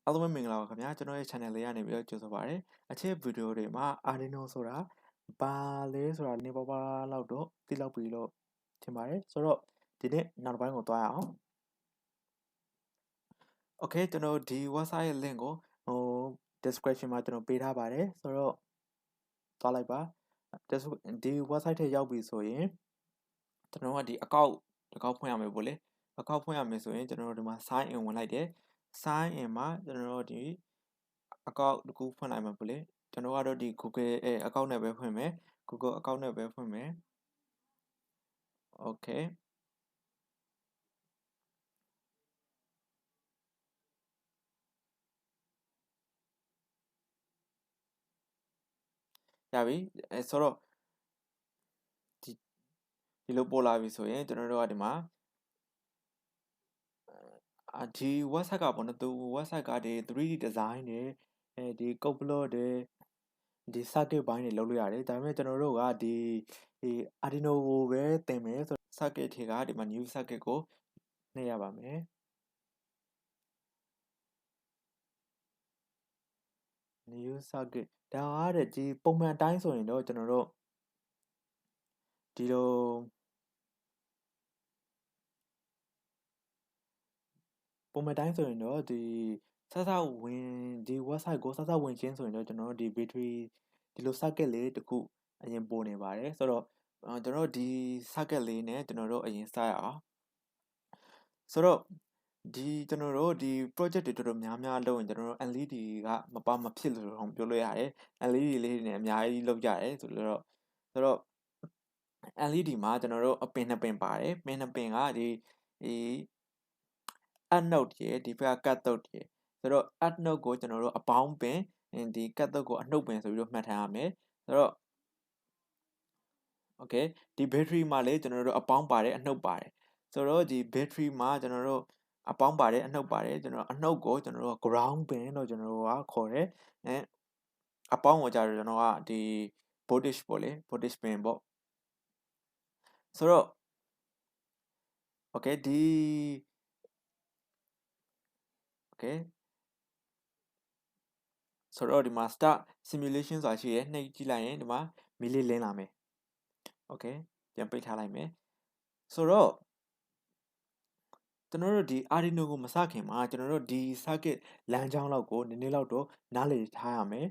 အားလုံးပဲမင်္ဂလာပါခင်ဗျာကျွန်တော်ရဲ့ channel လေးကနေပြီးတော့ကြိုဆိုပါရစေအခြေဗီဒီယိုတွေမှာ Arduino ဆိုတာဘာလဲဆိုတာနည်းပါးပါးလောက်တော့သိလောက်ပြီလို့ထင်ပါတယ်ဆိုတော့ဒီနေ့နောက်တစ်ပိုင်းကိုသွားရအောင် Okay ကျွန်တော်ဒီ website ရဲ့ link ကိုdescription မှာကျွန်တော်ပေးထားပါတယ်ဆိုတော့သွားလိုက်ပါဒီ website ထဲရောက်ပြီဆိုရင်ကျွန်တော်ကဒီ account တစ်ခေါက်ဖွင့်ရမယ်ပေါ့လေ account ဖွင့်ရမယ်ဆိုရင်ကျွန်တော်တို့ဒီမှာ sign in ဝင်လိုက်တယ် sign in မှာကျွန်တော်တို့ဒီ account တစ်ခုဖွင့်လိုက်မှာပေါ့လေကျွန်တော်ကတော့ဒီ Google account နဲ့ပဲဖွင့်မယ် Google account နဲ့ပဲဖွင့်မယ် Okay ရပြီဆိုတော့ဒီလိုပို့လာပြီဆိုရင်ကျွန်တော်တို့ကဒီမှာဒီ website ကပေါ့နော်သူ website ကဒီ 3D design တွေဒီ code block တွေဒီ circuit ဘိုင်းတွေလုပ်လို့ရတယ်ဒါပေမဲ့ကျွန်တော်တို့ကဒီ Arduino ကိုပဲသင်မယ်ဆို circuit တွေကဒီမှာ new circuit ကိုနှိပ်ရပါမယ် new circuit ဒါကတဲ့ဒီပုံမှန်အတိုင်းဆိုရင်တော့ကျွန်တော်တို့ဒီလိုပုံမှန်တိုင်းဆိုရင်တော့ဒီစဝင်ဒီ website ကိုစဝင်ချင်းဆိုရင်တော့ကျွန်တော်တို့ဒီ battery ဒီလို circuit လေးတစ်ခုအရင်ပို့နေပါတယ်ဆိုတော့ကျွန်တော်တို့ဒီ circuit လေးနဲ့ကျွန်တော်တို့အရင်စရအောင်ဆိုတော့ဒီကျွန်တော်တို့ဒီ project တွေတော်တော်များများလုပ်ရင်ကျွန်တော်တို့ LED ကမဖြစ်လို့ပြောလို့ရတယ် LED လေးတွေနဲ့အများကြီးလုပ်ကြရတယ်ဆိုတော့ LED မှာကျွန်တော်တို့အပင်နှစ်ပင်ပါတယ်ပင်နှစ်ပင်ကဒီ add node ရဲ့ဒီဘက်က cut node ရဲ့ဆိုတော့ add node ကိုကျွန်တော်တို့အပေါင်းပင်ဒီ cut node ကိုအနှုတ်ပင်ဆိုပြီးတော့မှတ်ထားရမယ်ဆိုတော့ okay ဒီ battery မှာလည်းကျွန်တော်တို့အပေါင်းပါတယ်အနှုတ်ပါတယ်ဆိုတော့ဒီ battery မှာကျွန်တော်တို့အပေါင်းပါတယ်အနှုတ်ပါတယ်ကျွန်တော်အနှုတ်ကိုကျွန်တော်တို့ ground pin လို့ကျွန်တော်တို့ကခေါ်တယ်အပေါင်းကိုကြတော့ကျွန်တော်ကဒီ voltage ပေါ့လေ voltage pin ပေါ့ဆိုတော့ okay ဒီ okay ဆိုတော့ဒီမှာ start simulation ဆိုတာရှိတယ်နှိပ်ကြည့်လိုက်ရင်ဒီမှာမီလေးလင်းလာမယ် okay ပြန်ပိတ်ထားလိုက်မယ်ဆိုတော့ကျွန်တော်တို့ဒီ Arduino ကိုမစခင်မှာကျွန်တော်တို့ဒီ circuit လမ်းကြောင်းလောက်ကိုနည်းနည်းလောက်တော့နားလည်ထားရမယ်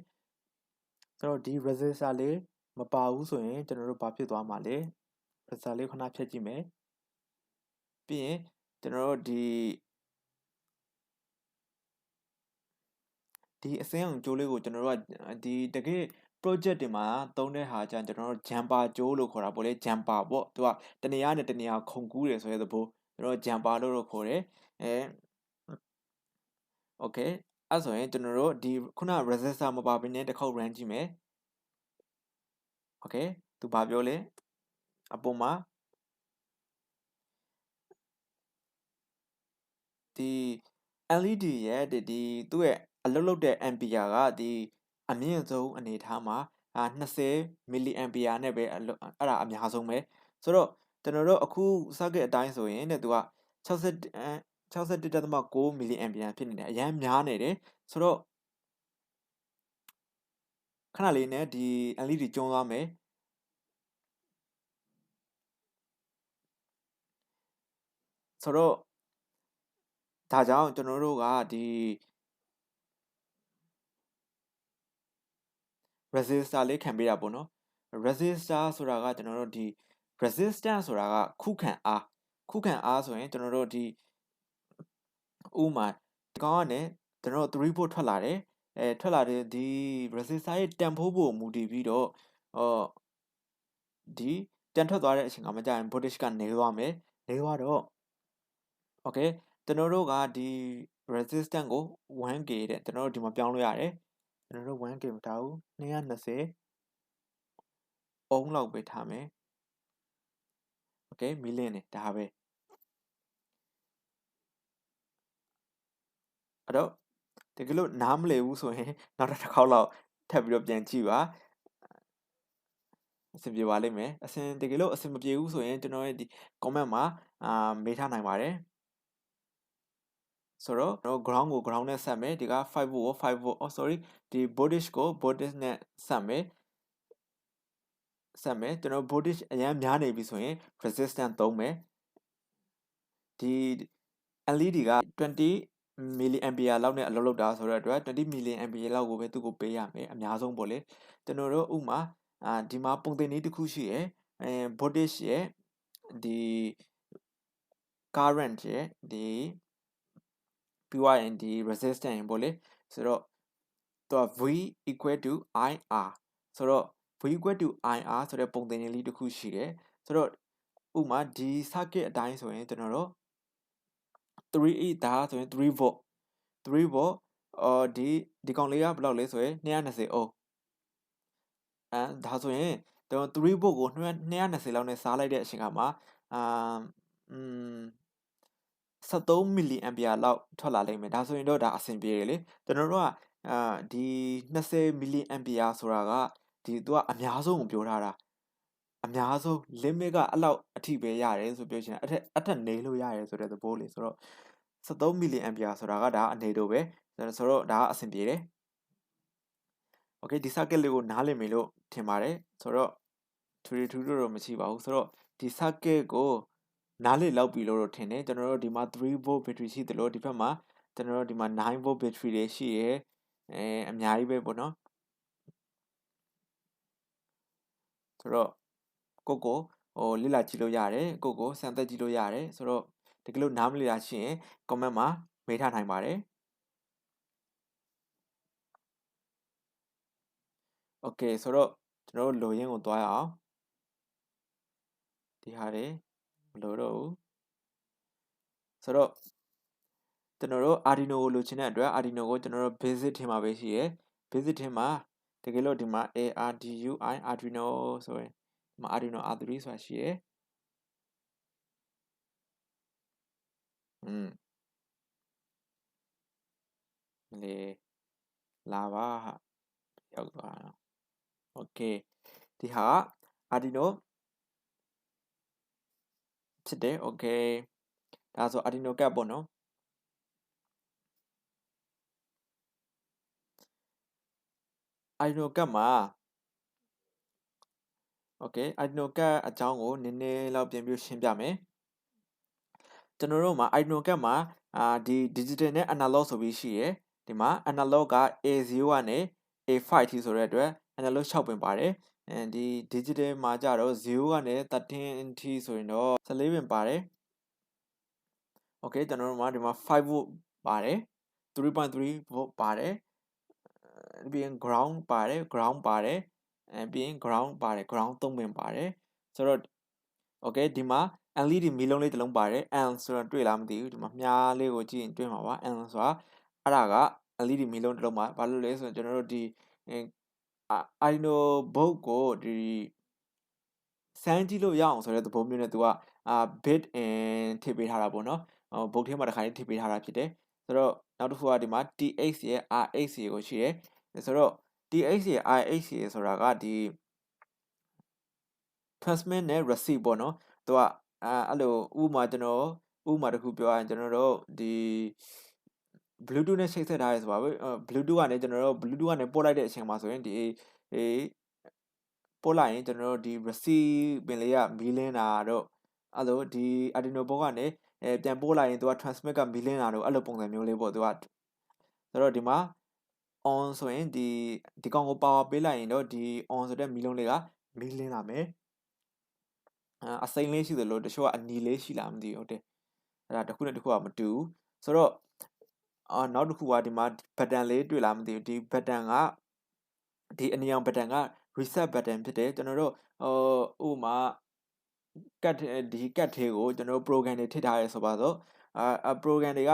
ဆိုတော့ဒီ resistor လေးမပါဘူးဆိုရင်ကျွန်တော်တို့ဘာဖြစ်သွားမှာလဲ resistor လေးခဏဖြတ်ကြည့်မယ်ပြီးရင်ကျွန်တော်တို့ဒီအစင်းအောင်ကြိုးလေးကိုကျွန်တော်တို့ကဒီတကယ် project တွေမှာသုံးတဲ့ဟာကျကျွန်တော်တို့ jumper ကြိုးလို့ခေါ်တာပေါ့လေ jumper ပေါ့သူကတနေရာနဲ့တနေရာခုန်ကူးတယ်ဆိုတဲ့သဘောကျွန်တော် jumper လို့ခေါ်တယ်okay အဲ့ဆိုရင်ကျွန်တော်တို့ဒီခုန resistor မပါဘဲနဲ့တစ်ခေါက် run ကြည့်မယ် okay သူဘာပြောလဲအပေါ်မှာဒီ LED ရဲ့ဒီသူ့ရဲ့အလုပ်လုပ်တဲ့ ampere ကဒီအမြင့်ဆုံးအနေထားမှာ20 milli ampere နဲ့ပဲအဲ့ဒါအများဆုံးပဲဆိုတော့ကျွန်တော်တို့အခု circuit အတိုင်းဆိုရင်တဲ့သူက61.9 milli ampere ဖြစ်နေတယ်အရင်များနေတယ်ဆိုတော့ခဏလေးနဲ့ဒီ LED ကျုံသွားမယ်ဆိုတော့ဒါကြောင့်ကျွန်တော်တို့ကဒီ resistor လေးခံပေးတာပေါ့နော် resistor ဆိုတာကကျွန်တော်တို့ဒီ resistance ဆိုတာကခုခံအားဆိုရင်ကျွန်တော်တို့ဒီဥမာဒီကောင်ကနေကျွန်တော်တို့3 volt ထွက်လာတယ်ထွက်လာတဲ့ဒီ resistor ရဲ့တန်ဖိုးပုံမူတည်ပြီးတော့ဒီတန်ထွက်သွားတဲ့အချိန်ကမကြရင် voltage ကနေသွားမယ်နေသွားတော့ okay ကျွန်တော်တို့ကဒီ resistance ကို 1k တဲ့ကျွန်တော်တို့ဒီမှာပြောင်းလို့ရတယ်ကျွန်တော်တို့ 1k မထားဘူး220 ohm လောက်ပဲထားမယ် okay မီလင်းနေဒါပဲအဲ့တော့တကယ်လို့နားမလည်ဘူးဆိုရင်နောက်တစ်ခေါက်လောက်ထပ်ပြီးတော့ပြန်ကြည့်ပါအဆင်ပြေပါလိမ့်မယ်တကယ်လို့အဆင်မပြေဘူးဆိုရင်ကျွန်တော်ရဲ့ဒီ comment မှာမေးထားနိုင်ပါတယ် ဆိုတော့ကျွန်တော် ground ကို ground နဲ့ဆက်မယ်ဒီက5 volt ကို5 volt sorry ဒီ voltage ကို voltage နဲ့ဆက်မယ်ကျွန်တော် voltage အရင်များနေပြီဆိုရင် resistance သုံးမယ်ဒီ LED က20 milliampere လောက်နဲ့အလုပ်လုပ်တာဆိုတော့အတွက်20 milliampere လောက်ကိုပဲသူ့ကိုပေးရမယ်အများဆုံးပေါ့လေကျွန်တော်တို့ဥမာဒီမှာပုံသင်နည်းတစ်ခုရှိရယ် voltage ရဲ့ဒီ current ရဲ့ဒီပြီးသွားရင်ဒီ resistance ရင်ပေါ့လေဆိုတော့သူက V equal to IR ဆိုတော့ V equal to IR ဆိုတဲ့ပုံသင်နည်းလေးတစ်ခုရှိတယ်ဆိုတော့ဥမာဒီ circuit အတိုင်းဆိုရင်ကျွန်တော်တို့3 ဒါဆိုရင်3 volt 3 volt ဒီကောင်လေးကဘယ်လောက်လဲဆိုရင်220 ohm ဒါဆိုရင်ကျွန်တော်3 volt ကို220လောက်နဲ့စားလိုက်တဲ့အချိန်ကမှာ13 milliampere လောက်ထွက်လာလိမ့်မယ်ဒါဆိုရင်တော့ဒါအဆင်ပြေတယ်လေကျွန်တော်တို့ကဒီ20 milliampere ဆိုတာကဒီသူကအများဆုံးကိုပြောထားတာအများဆုံး limit ကအဲ့လောက်အထိပဲရတယ်ဆိုပြောချင်တာအထက်နေလို့ရတယ်ဆိုတဲ့သဘောလေဆိုတော့13 milliampere ဆိုတာကဒါအနေတို့ပဲဆိုတော့ဒါကအဆင်ပြေတယ် okay ဒီ circuit လေးကိုနားလည်မယ်လို့ထင်ပါတယ်ဆိုတော့ထူတော့မရှိပါဘူးဆိုတော့ဒီ circuit ကိုနားလည်လောက်ပြီလို့တော့ထင်တယ်ကျွန်တော်တို့ဒီမှာ3 volt battery ရှိတယ်လို့ဒီဘက်မှာကျွန်တော်တို့ဒီမှာ9 volt battery တွေရှိရယ်အများကြီးပဲပေါ့နော်ဆိုတော့ကိုလေ့လာကြည့်လို့ရတယ်ကိုစမ်းသပ်ကြည့်လို့ရတယ်ဆိုတော့တကယ်လို့နားမလည်တာရှိရင် comment မှာမေးထားနိုင်ပါတယ် okay ဆိုတော့ကျွန်တော်တို့လိုရင်းကိုတွားရအောင်ဒီဟာတွေမလိုတော့ဘူးဆိုတော့ကျွန်တော်တို့ Arduino ကိုလိုချင်တဲ့အတွက် Arduino ကိုကျွန်တော်တို့ basic ထင်မှာပဲရှိရယ် basic ထင်မှာတကယ်လို့ဒီမှာ Arduino ဆိုရင်ဒီမှာ Arduino R3 ဆိုတာရှိရယ်လေလာပါဟာရောက်သွားတာ okay ဒီဟာ Arduino ဖြစ်တယ် okay ဒါဆို Arduino ကပ်ပေါ့နော်Arduino ကပ်မှာ okay Arduino ကပ်အကြောင်းကိုနည်းနည်းလောက်ပြန်ပြီးရှင်းပြမယ်ကျွန်တော်တို့မှာ Arduino ကပ်မှာဒီ digital နဲ့ analog ဆိုပြီးရှိရယ်ဒီမှာ analog က A0 ကနေ A5 ထိဆိုတဲ့အတွက် analog 6ပင်ပါတယ်ဒီ digital မှာကြတော့0ကနေ13ထိဆိုရင်တော့14ပင်ပါတယ် okay ကျွန်တော်တို့မှာဒီမှာ5 volt ပါတယ် 3.3 volt ပါတယ်ပြီးရင် ground ပါတယ်ပြီးရင် ground ပါတယ် ground 3ပင်ပါတယ်ဆိုတော့ okay ဒီမှာ LED မီးလုံးလေးတစ်လုံးပါတယ် N ဆိုတော့တွေ့လားမသိဘူးဒီမှာမြားလေးကိုကြည့်ရင်တွေ့မှာပါ N ဆိုတာအဲ့ဒါက LED မီးလုံးတစ်လုံးပါဘာလို့လဲဆိုတော့ကျွန်တော်တို့ဒီ Arduino board ကိုဒီစမ်းကြည့်လို့ရအောင်ဆိုတဲ့သဘောမျိုးနဲ့သူကbit in ထည့်ပေးထားတာပေါ့နော်ဘုတ်ထဲမှာတစ်ခါလေးထည့်ပေးထားတာဖြစ်တယ်ဆိုတော့နောက်တစ်ခုကဒီမှာ TX ရဲ့ RX ကိုရှိတယ်ဆိုတော့ TX ရဲ့ RX ဆိုတာကဒီ transmit နဲ့ receive ပေါ့နော်သူကအဲ့လိုဥပမာကျွန်တော်ဥပမာတစ်ခုပြောရရင်ကျွန်တော်တို့ဒီ Bluetooth နဲ့ချိတ်ဆက်ထားရဲဆိုပါဘူးBluetooth ကနေကျွန်တော်တို့ Bluetooth ကနေပို့လိုက်တဲ့အချိန်မှာဆိုရင်ဒီပို့လိုက်ရင်ကျွန်တော်တို့ဒီ receive ပင်လေးကမီးလင်းတာတော့အဲ့လိုဒီ Arduino board ကနေပြန်ပို့လိုက်ရင်သူက transmit ကမီးလင်းတာတော့အဲ့လိုပုံစံမျိုးလေးပေါ့သူကဆိုတော့ဒီမှာ on ဆိုရင်ဒီကောင်ကို power ပေးလိုက်ရင်တော့ဒီ on ဆိုတဲ့မီးလုံးလေးကမီးလင်းလာမယ်အစိမ်းလေးရှိသလိုတချို့ကအနီလေးရှိလားမသိဘူးဟုတ်တယ်အဲ့ဒါတစ်ခုနဲ့တစ်ခုကမတူဘူးဆိုတော့နောက်တစ်ခုကဒီမှာ button လေးတွေ့လားမသိဘူးဒီ button ကဒီအနီရောင် button က reset button ဖြစ်တယ်ကျွန်တော်တို့ဥပမာဒီကတ်ထဲကိုကျွန်တော်တို့ program တွေထည့်ထားရဲဆိုပါတော့program တွေက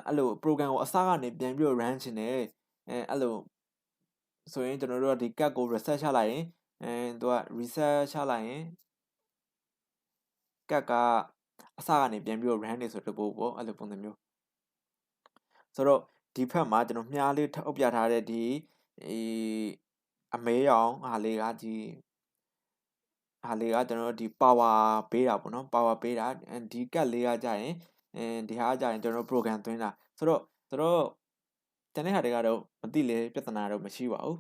အဲ့လို program ကိုအစကနေပြန်ပြီး run ချင်တယ်အဲ့လိုဆိုရင်ကျွန်တော်တို့ကဒီကတ်ကို reset ချလိုက်ရင်သူက reset ချလိုက်ရင်ကတ်ကအစကနေပြန်ပြီး run နေဆိုတဲ့ပို့ပေါ့အဲ့လိုပုံစံမျိုးဆိုတော့ဒီဖက်မှာကျွန်တော်မြားလေးထောက်ပြထားတဲ့ဒီအမဲရောင်ဟာလေးကကျွန်တော်တို့ဒီ power ပေးတာပေါ့နော် power ပေးတာဒီကတ်လေးကကြရင် ဒီဟာကကြာရင်ကျွန်တော်တို့ program သွင်းတာဆိုတော့တန်တဲ့ဟာတွေကတော့မသိလေပြဿနာတော့မရှိပါဘူး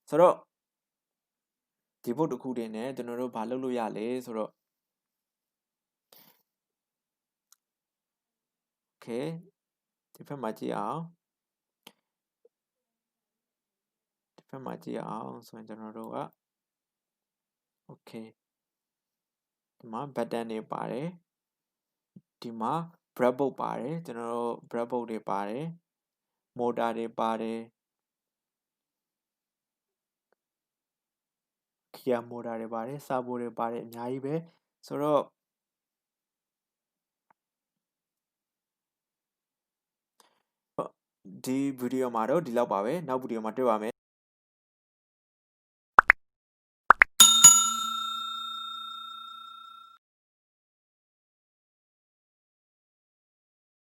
ဆိုတော့ဒီဘုတ်တစ်ခုတည်းနဲ့ကျွန်တော်တို့ဘာလုပ်လို့ရလဲဆိုတော့ okay ဒီဘက်မှာကြည့်အောင်ဆိုရင်ကျွန်တော်တို့က okay ဒီမှာ button တွေပါတယ်ဒီမှာ breadboard ပါတယ်ကျွန်တော်တို့ breadboard တွေပါတယ် motor တွေပါတယ် gear motor တွေပါတယ် servo တွေပါတယ်အများကြီးပဲဆိုတော့ဒီဗီဒီယိုမှာတော့ဒီလောက်ပါပဲနောက်ဗီဒီယိုမှာတွေ့ပါမယ်